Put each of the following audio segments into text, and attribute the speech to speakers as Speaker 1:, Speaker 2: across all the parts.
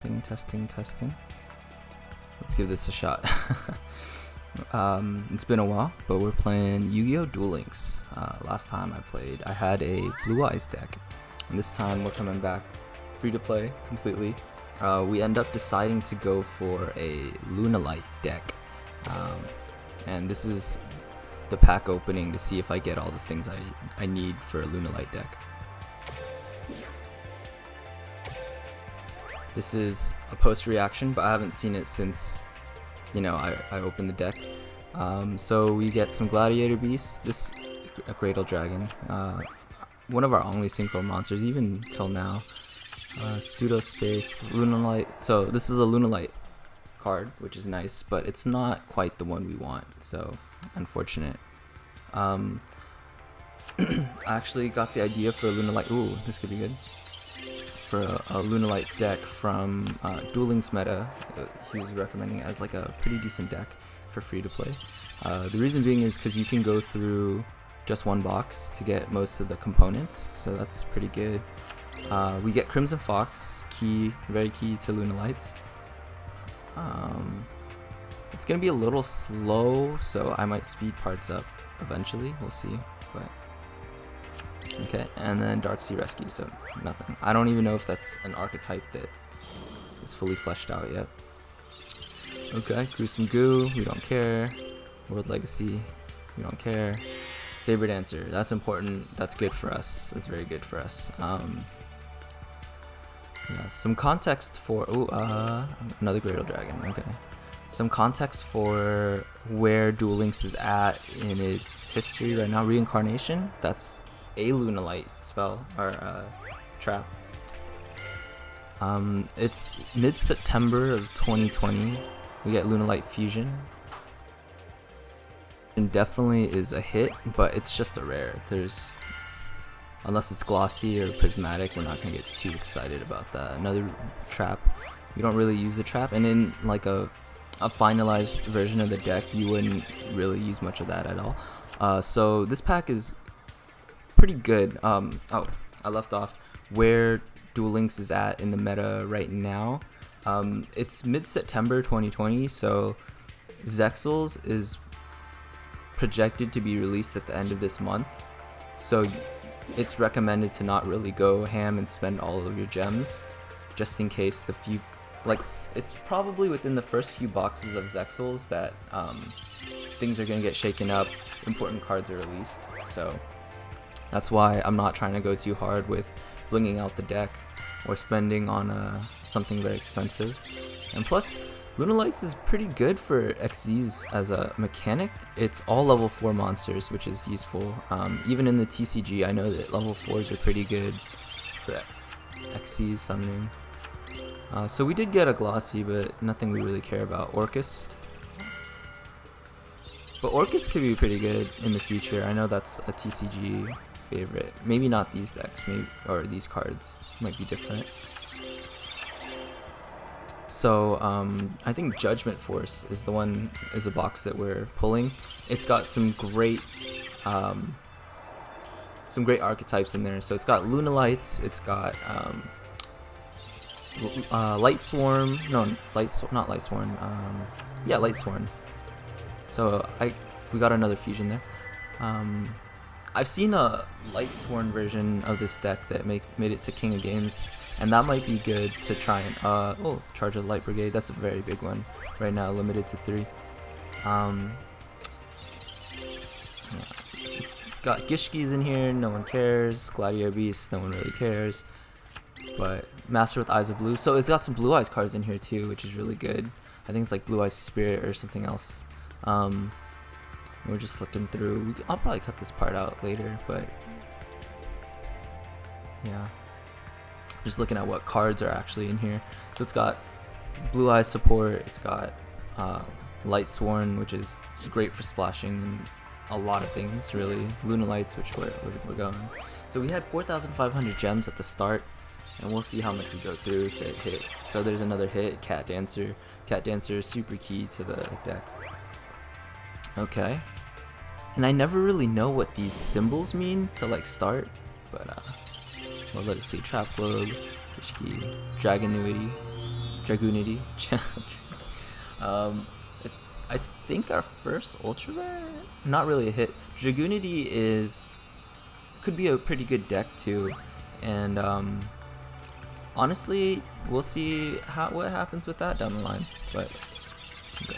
Speaker 1: Testing. Let's give this a shot. It's been a while, but we're playing Yu-Gi-Oh! Duel Links. Last time I played, I had a Blue Eyes deck, and this time we're coming back free to play completely. We end up deciding to go for a Lunalight deck, and this is the pack opening to see if I get all the things I need for a Lunalight deck. This is a post reaction, but I haven't seen it since, I opened the deck. So we get some Gladiator Beasts, this a Cradle Dragon, one of our only synchro monsters even till now. Pseudo Space, Lunalight. So this is a Lunalight card, which is nice, but it's not quite the one we want, so unfortunate. I actually got the idea for a Lunalight. Ooh, this could be good. For a Lunalight deck from Duel Links meta. He was recommending it as like a pretty decent deck for free to play. The reason being is because you can go through just one box to get most of the components, so that's pretty good. We get Crimson Fox, very key to Lunalights. It's gonna be a little slow, so I might speed parts up eventually. We'll see, but. Okay, and then Dark Sea Rescue, so nothing. I don't even know if that's an archetype that is fully fleshed out yet. Okay, Gruesome Goo, we don't care. World Legacy, we don't care. Saber Dancer, that's important. That's good for us. That's very good for us. Yeah, some context for another Cradle Dragon. Okay, some context for where Duel Links is at in its history right now. Reincarnation. That's a Lunalight spell or trap. It's mid-September of 2020. We get Lunalight Fusion, and definitely is a hit, but it's just a rare. Unless it's glossy or prismatic, we're not gonna get too excited about that. Another trap. You don't really use the trap, and in like a finalized version of the deck, you wouldn't really use much of that at all. So this pack is pretty good. Oh, I left off where Duel Links is at in the meta right now. It's mid-September 2020, so Zexals is projected to be released at the end of this month. So it's recommended to not really go ham and spend all of your gems, just in case it's probably within the first few boxes of Zexals that things are gonna get shaken up, important cards are released. So that's why I'm not trying to go too hard with blinging out the deck or spending on something very expensive. And plus, Lunalights is pretty good for XZs as a mechanic. It's all level 4 monsters, which is useful. Even in the TCG, I know that level 4s are pretty good for XZs summoning. So we did get a glossy, but nothing we really care about. Orchist. But Orchist could be pretty good in the future. I know that's a TCG favorite. Maybe not these decks, or these cards might be different. So I think Judgment Force is a box that we're pulling. It's got some great archetypes in there. So it's got Lunalights, it's got Light Swarm. No, not Light Swarm. Yeah, Light Swarm. So we got another fusion there. I've seen a Light Sworn version of this deck that made it to King of Games, and that might be good to try and charge a Light Brigade. That's a very big one right now, limited to 3. Yeah. It's got Gishkis in here, no one cares. Gladiator Beasts, no one really cares. But Master with Eyes of Blue, so it's got some Blue Eyes cards in here too, which is really good. I think it's like Blue Eyes Spirit or something else. We're just looking through. I'll probably cut this part out later, but yeah, just looking at what cards are actually in here. So it's got Blue Eyes support. It's got Light Sworn, which is great for splashing and a lot of things, really. Lunalights, which we're going. So we had 4,500 gems at the start, and we'll see how much we go through to hit. So there's another hit, Cat Dancer. Cat Dancer is super key to the deck. Okay, and I never really know what these symbols mean to start, but well, let's see. Trap Globe, Kishki, Dragonuity, Dragoonity. It's I think our first ultra rare. Not really a hit. Dragoonity could be a pretty good deck too, and honestly, we'll see what happens with that down the line. But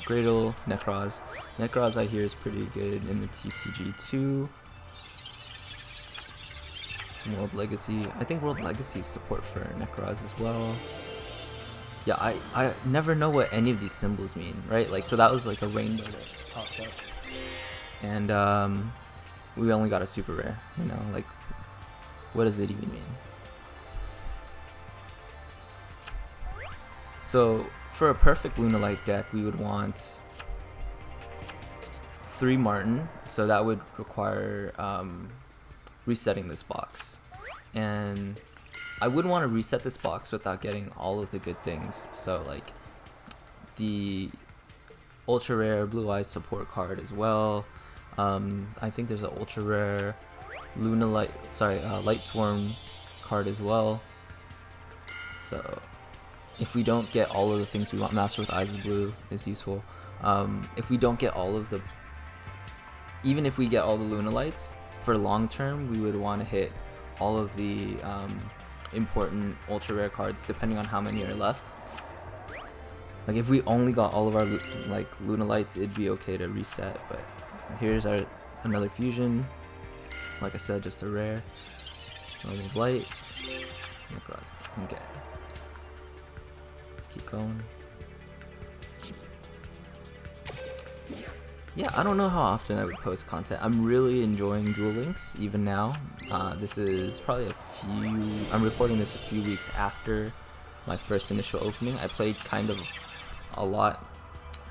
Speaker 1: Gradle, Necroz I hear is pretty good in the TCG too. Some World Legacy. I think World Legacy is support for Necroz as well. Yeah, I never know what any of these symbols mean, right? Like, so that was like a rainbow that popped up. And we only got a super rare, you know, like, what does it even mean? So for a perfect Lunalight deck, we would want 3 Martin, so that would require resetting this box. And I wouldn't want to reset this box without getting all of the good things. So like the ultra rare Blue Eyes support card as well. I think there's an ultra rare Light Swarm card as well. So if we don't get all of the things we want, Master with Eyes of Blue is useful. If we don't get all of the, even if we get all the Lunalights, for long term we would want to hit all of the important ultra rare cards depending on how many are left. Like if we only got all of our Lunalights, it'd be okay to reset. But here's another fusion. Like I said, just a rare. Level of Light. Okay. Let's keep going. Yeah, I don't know how often I would post content. I'm really enjoying Duel Links even now. This is probably I'm recording this a few weeks after my first initial opening. I played kind of a lot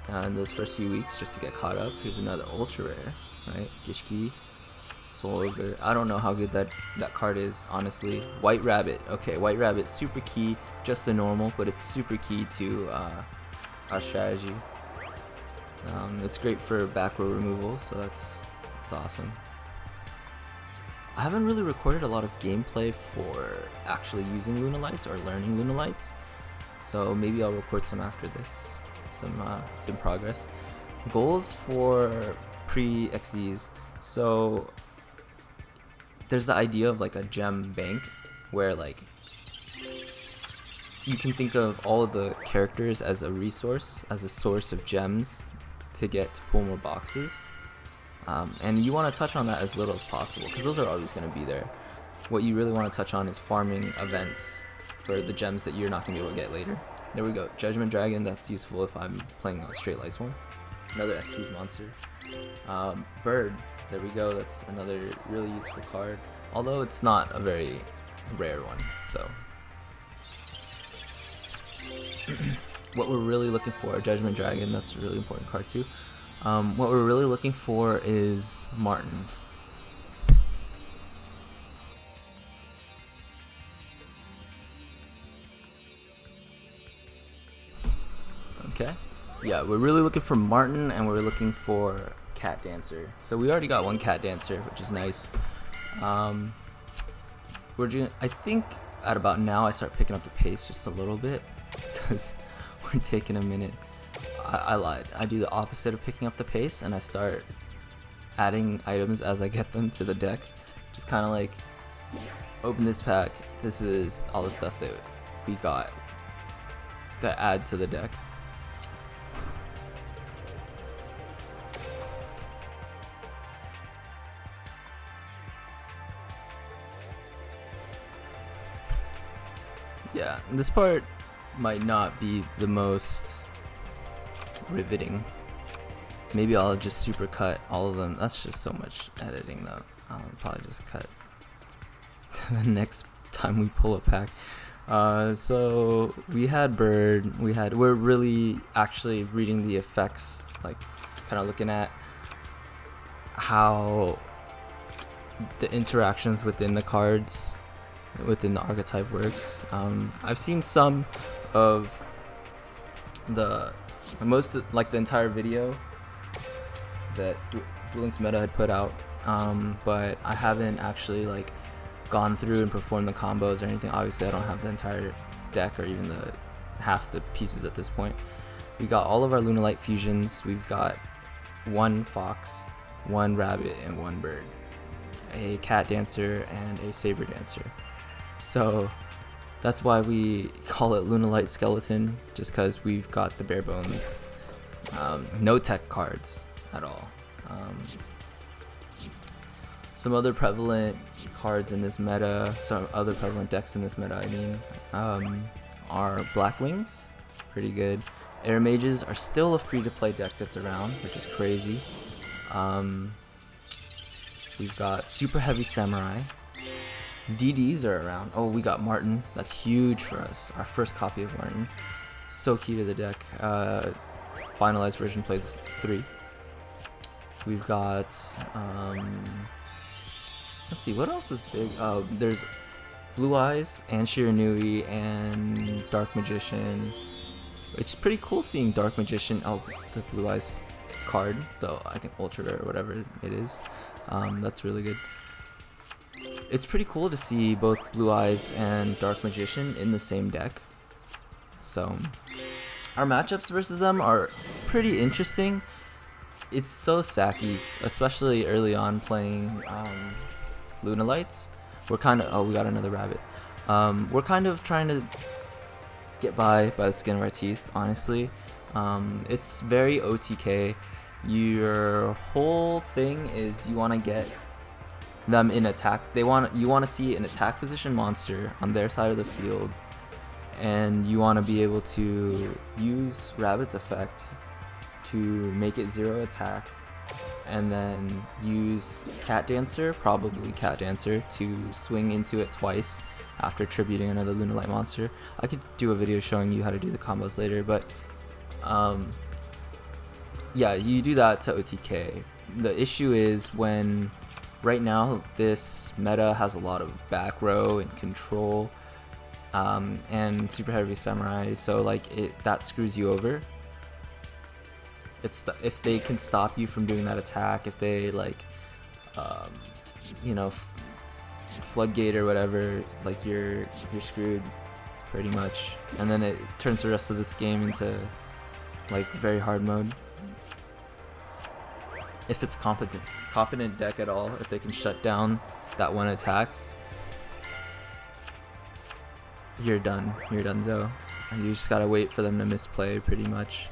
Speaker 1: in those first few weeks just to get caught up. Here's another ultra rare, right? Gishki, Soul Ogre. I don't know how good that card is, honestly. White Rabbit. Okay, White Rabbit, super key, just the normal, but it's super key to our strategy. It's great for back row removal, so that's awesome. I haven't really recorded a lot of gameplay for actually using Lunalights or learning Lunalights, so maybe I'll record some after this, some in progress. Goals for pre-XDs. So there's the idea of like a gem bank, where like you can think of all of the characters as a resource, as a source of gems to get to pull more boxes, and you want to touch on that as little as possible because those are always going to be there. What you really want to touch on is farming events for the gems that you're not going to be able to get later. There we go. Judgment Dragon, that's useful if I'm playing a straight Light Swarm. Another XC's monster. Bird, there we go. That's another really useful card, although it's not a very rare one. So what we're really looking for, Judgment Dragon, that's a really important card too. What we're really looking for is Martin. Okay. Yeah, we're really looking for Martin, and we're looking for Cat Dancer. So we already got one Cat Dancer, which is nice. I think at about now I start picking up the pace just a little bit because we're taking a minute. I lied. I do the opposite of picking up the pace, and I start adding items as I get them to the deck. Just kind of like, open this pack. This is all the stuff that we got that add to the deck. Yeah, this part might not be the most riveting. Maybe I'll just super cut all of them. That's just so much editing though. I'll probably just cut to the next time we pull a pack. So we had Bird, we're really actually reading the effects, like kind of looking at how the interactions within the cards within the archetype works. I've seen some of the entire video that Duel Links Meta had put out, but I haven't actually gone through and performed the combos or anything. Obviously I don't have the entire deck or even the half the pieces at this point. We got all of our Lunalight fusions. We've got 1 fox, 1 rabbit, and 1 bird, a cat dancer and a saber dancer. So that's why we call it Lunalight Skeleton, just because we've got the bare bones, no tech cards at all. Some other prevalent cards in this meta, some other prevalent decks in this meta, I mean, are Black Wings, pretty good. Air Mages are still a free-to-play deck that's around, which is crazy. We've got Super Heavy Samurai. DDs are around. Oh, we got Martin. That's huge for us. Our first copy of Martin. So key to the deck. Finalized version plays 3. We've got, let's see, what else is big? There's Blue Eyes and Shiranui and Dark Magician. It's pretty cool seeing Dark Magician, the Blue Eyes card, though I think Ultra Rare or whatever it is. That's really good. It's pretty cool to see both Blue Eyes and Dark Magician in the same deck. So our matchups versus them are pretty interesting. It's so sacky, especially early on playing Lunalights. We're kind of, oh, we got another rabbit. We're kind of trying to get by the skin of our teeth, honestly. It's very OTK. Your whole thing is you want to get them in attack. You want to see an attack position monster on their side of the field, and you want to be able to use Rabbit's effect to make it 0 attack, and then use Cat Dancer, probably Cat Dancer, to swing into it twice after tributing another Lunalight monster. I could do a video showing you how to do the combos later, but yeah, you do that to OTK. The issue is when right now this meta has a lot of back row and control and Super Heavy Samurai, so like that screws you over. If they can stop you from doing that attack, if they like you know, floodgate or whatever, like you're screwed pretty much, and then it turns the rest of this game into like very hard mode. If it's competent deck at all, if they can shut down that one attack, you're done. You're donezo. And you just gotta wait for them to misplay pretty much.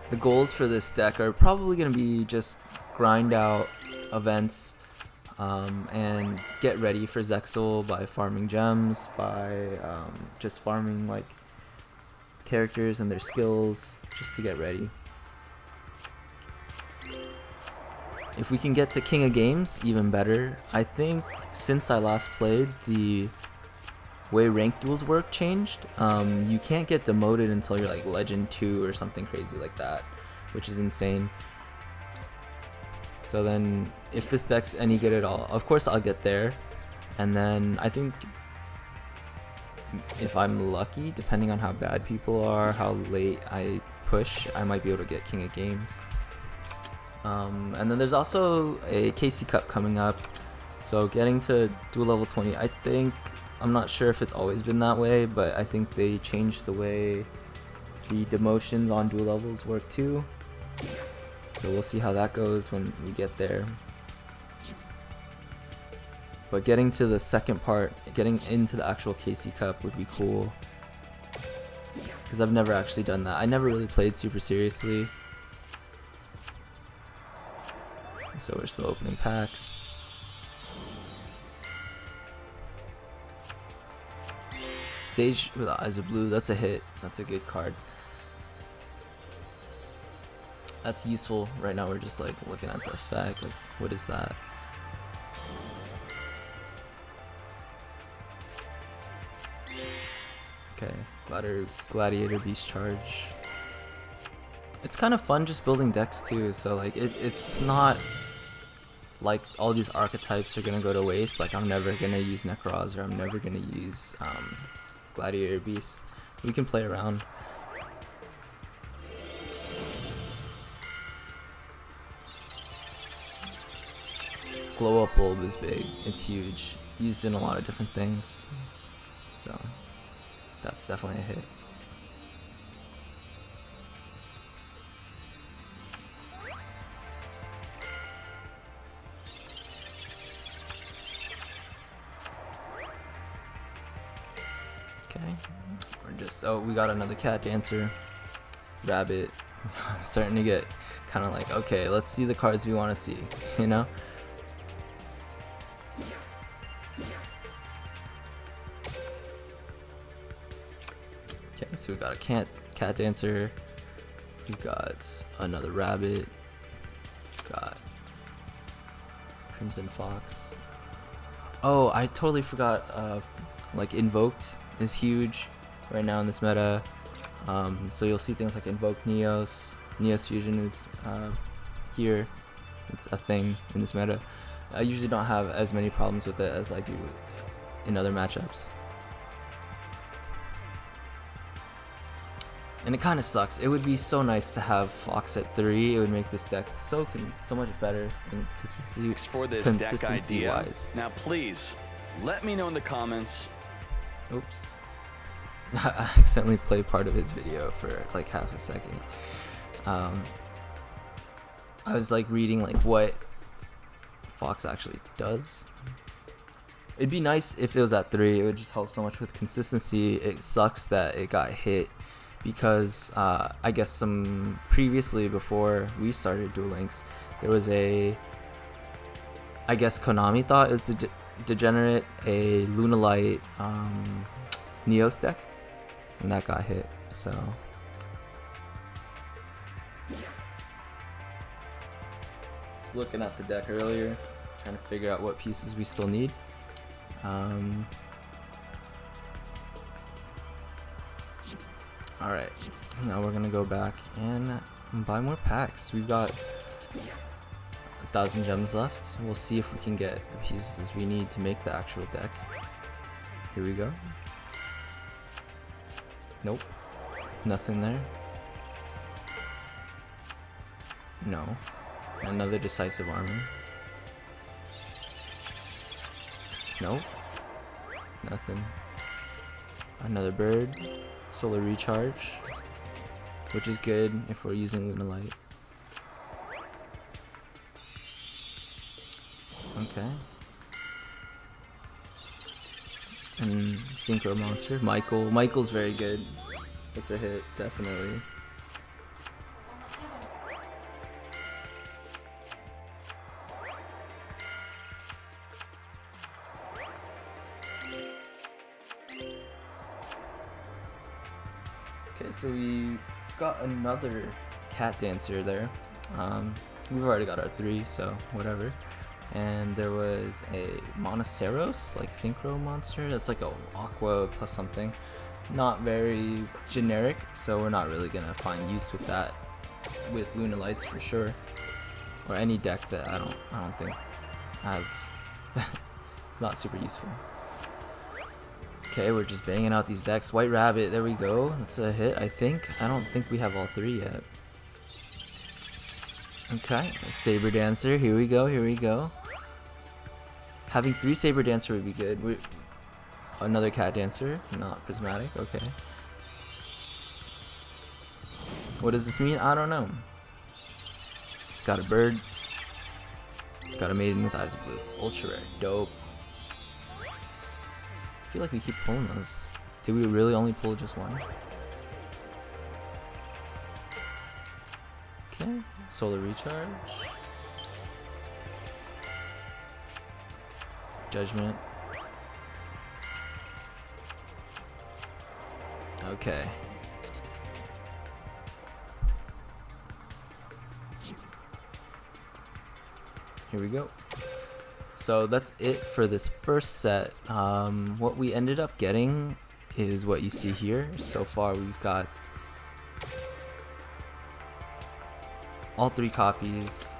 Speaker 1: The goals for this deck are probably gonna be just grind out events and get ready for Zexal by farming gems, by just farming like characters and their skills, just to get ready. If we can get to King of Games, even better. I think since I last played, the way ranked duels work changed. You can't get demoted until you're like Legend 2 or something crazy like that, which is insane. So then, if this deck's any good at all, of course I'll get there. And then I think if I'm lucky, depending on how bad people are, how late I push, I might be able to get King of Games. And then there's also a KC Cup coming up, so getting to duel level 20, I'm not sure if it's always been that way, but I think they changed the way the demotions on duel levels work too, so we'll see how that goes when we get there. But getting to the second part, getting into the actual KC Cup would be cool, because I've never actually done that. I never really played super seriously. So we're still opening packs. Sage with Eyes of Blue, that's a hit. That's a good card. That's useful. Right now we're just like looking at the effect, like what is that? Okay, Gladiator Beast Charge. It's kind of fun just building decks too, so like it's not like all these archetypes are gonna go to waste. Like I'm never gonna use Necroz, or I'm never gonna use Gladiator Beast. We can play around. Glow Up Bulb is big. It's huge. Used in a lot of different things. So that's definitely a hit. Next, oh, we got another cat dancer, rabbit. I'm starting to get kind of like, okay, let's see the cards we want to see, you know? Okay, so we got a cat dancer. We got another rabbit. Got Crimson Fox. Oh, I totally forgot. Like Invoked is huge right now in this meta. So you'll see things like Invoke Neos. Neos Fusion is here. It's a thing in this meta. I usually don't have as many problems with it as I do in other matchups. And it kind of sucks. It would be so nice to have Fox at 3. It would make this deck so much better in consistency wise.
Speaker 2: Now please, let me know in the comments.
Speaker 1: Oops. I accidentally played part of his video for like half a second. I was like reading like what Fox actually does. It'd be nice if it was at 3. It would just help so much with consistency. It sucks that it got hit because I guess previously before we started Duel Links, there was I guess Konami thought it was degenerate, a Lunalight Neos deck, and that got hit. So looking at the deck earlier, trying to figure out what pieces we still need. Alright, now we're gonna go back and buy more packs. We've got 1,000 gems left. We'll see if we can get the pieces we need to make the actual deck. Here we go. Nope, nothing there. No, another decisive armor. Nope, nothing. Another bird. Solar recharge, which is good if we're using Lunalight. Okay. And Synchro Monster. Michael's very good. It's a hit, definitely. Okay, so we got another cat dancer there. We've already got our 3, so whatever. And there was a Monoceros, like Synchro Monster. That's like a Aqua plus something. Not very generic, so we're not really gonna find use with that with Lunalights for sure, or any deck that I don't think I have. It's not super useful. Okay, we're just banging out these decks. White Rabbit, there we go. That's a hit, I think. I don't think we have all 3 yet. Okay, Saber Dancer, here we go. Having 3 Saber Dancer would be good. Another Cat Dancer, not prismatic, okay. What does this mean? I don't know. Got a bird. Got a Maiden with Eyes of Blue. Ultra rare, dope. I feel like we keep pulling those. Did we really only pull just one? Okay, Solar Recharge. Judgment. Okay. Here we go. So that's it for this first set. What we ended up getting is what you see here. So far we've got all 3 copies.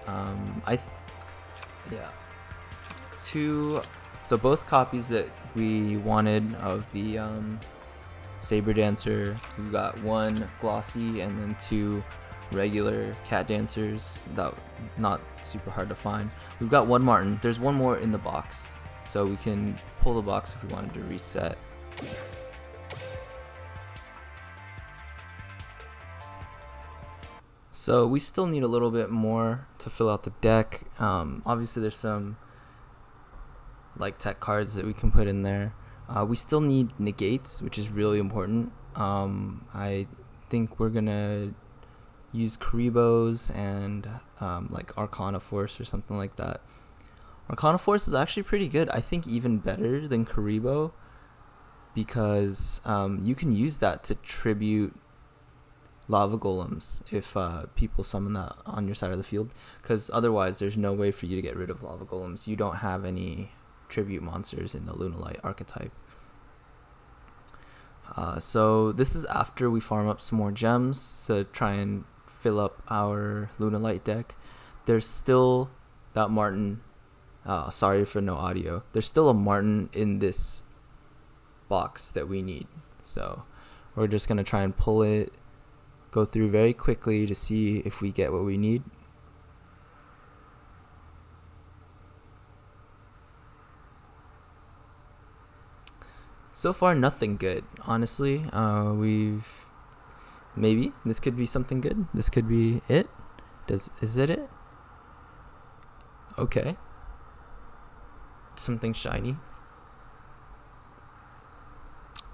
Speaker 1: Yeah, 2. So both copies that we wanted of the Saber Dancer. We got 1 glossy and then 2 regular cat dancers. That not super hard to find. We've got 1 Martin. There's 1 more in the box, so we can pull the box if we wanted to reset. So we still need a little bit more to fill out the deck. Obviously there's some like tech cards that we can put in there. We still need negates, which is really important. I think we're gonna use Karibos and like Arcana Force or something like that. Arcana Force is actually pretty good. I think even better than Karibo, because you can use that to tribute lava golems if people summon that on your side of the field, because otherwise there's no way for you to get rid of lava golems. You don't have any tribute monsters in the Lunalight archetype. So this is after we farm up some more gems to try and fill up our Lunalight deck. There's still that Martin. Sorry for no audio. There's still a Martin in this box that we need. So we're just going to try and pull it, go through very quickly to see if we get what we need. So far, nothing good. Honestly, maybe this could be something good. This could be it. Is it? Okay. Something shiny.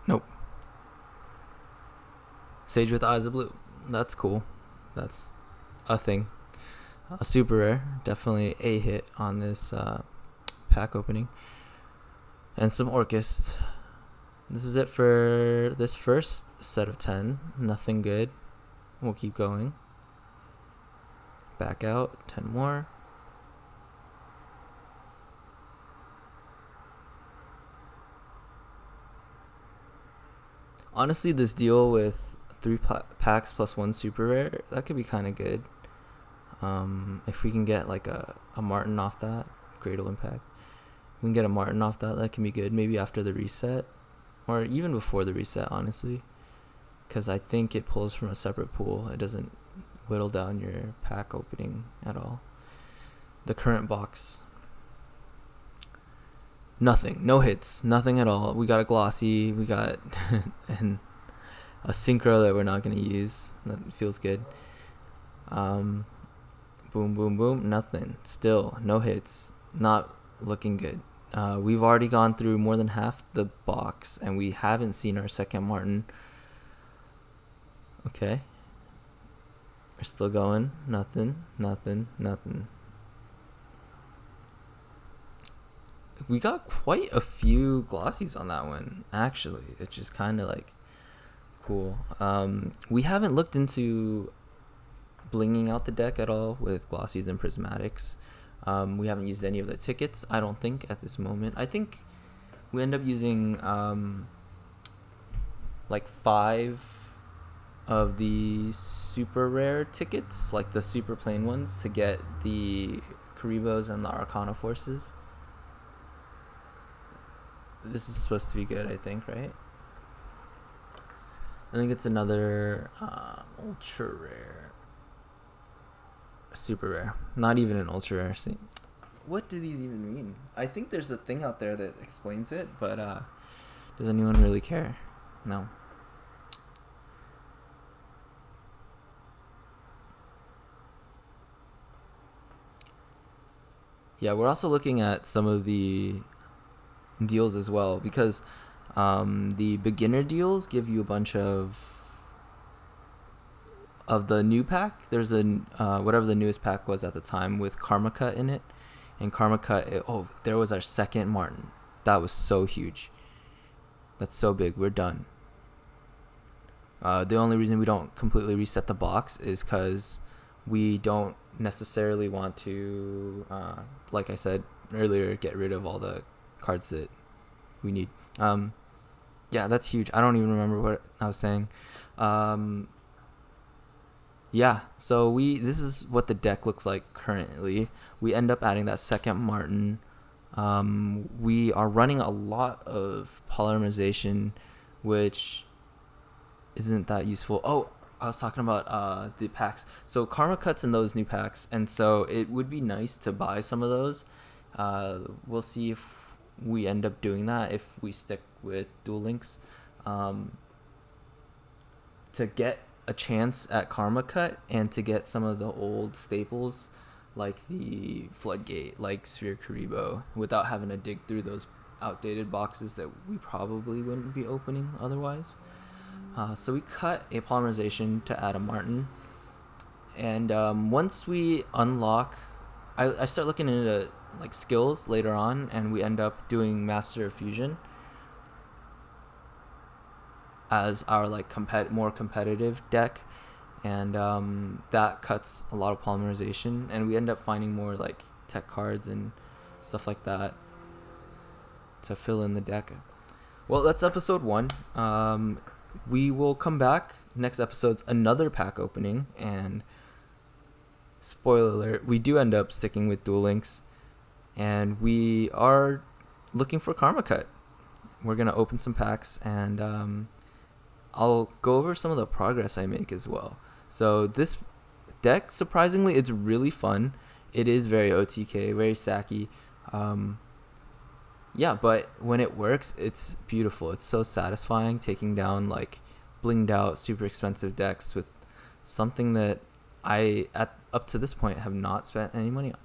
Speaker 1: Nope. Sage with Eyes of Blue. That's cool. That's a thing. A super rare. Definitely a hit on this pack opening. And some Orchis. This is it for this first set of 10. Nothing good. We'll keep going. Back out. 10 more. Honestly, this deal with 3 packs plus 1 super rare, that could be kind of good. If we can get like a Martin off that, Cradle Impact. We can get a Martin off that, that can be good. Maybe after the reset, or even before the reset, honestly. Because I think it pulls from a separate pool. It doesn't whittle down your pack opening at all. The current box. Nothing. No hits. Nothing at all. We got a Glossy. We got and a Synchro that we're not going to use. That feels good. Boom, boom, boom. Nothing. Still, no hits. Not looking good. We've already gone through more than half the box, and we haven't seen our second Martin. Okay. We're still going. Nothing. Nothing. Nothing. We got quite a few glossies on that one, actually. It's just kind of like cool. We haven't looked into blinging out the deck at all with glossies and prismatics. We haven't used any of the tickets, I don't think, at this moment. I think we end up using like 5 of the super rare tickets, like the super plain ones, to get the Karibos and the Arcana Forces. This is supposed to be good, I think, right? I think it's another ultra rare. Super rare. Not even an ultra rare. See, what do these even mean? I think there's a thing out there that explains it, but does anyone really care? No. Yeah, we're also looking at some of the deals as well, because the beginner deals give you a bunch of the new pack. There's a whatever the newest pack was at the time with Karma Cut in it, and Karma Cut, there was our second Martin. That was so huge. That's so big. We're done. The only reason we don't completely reset the box is because we don't necessarily want to, like I said earlier, get rid of all the cards that we need. Yeah, that's huge. I don't even remember what I was saying. Yeah, so this is what the deck looks like currently. We end up adding that second Martin. We are running a lot of polymerization, which isn't that useful. Oh, I was talking about the packs. So Karma Cut's in those new packs, and so it would be nice to buy some of those. We'll see if we end up doing that, if we stick with Duel Links. To get a chance at Karma Cut and to get some of the old staples like the Floodgate, like Sphere Karibo, without having to dig through those outdated boxes that we probably wouldn't be opening otherwise. So we cut a polymerization to add a Martin. And once we unlock, I start looking into like skills later on, and we end up doing Master of Fusion as our like more competitive deck, and that cuts a lot of polymerization, and we end up finding more like tech cards and stuff like that to fill in the deck. Well, that's episode 1. We will come back. Next episode's another pack opening, and spoiler alert, we do end up sticking with Duel Links, and we are looking for Karma Cut. We're going to open some packs, and I'll go over some of the progress I make as well. So this deck, surprisingly, it's really fun. It is very OTK, very sacky. Yeah, but when it works, it's beautiful. It's so satisfying taking down like blinged out, super expensive decks with something that I, up to this point, have not spent any money on.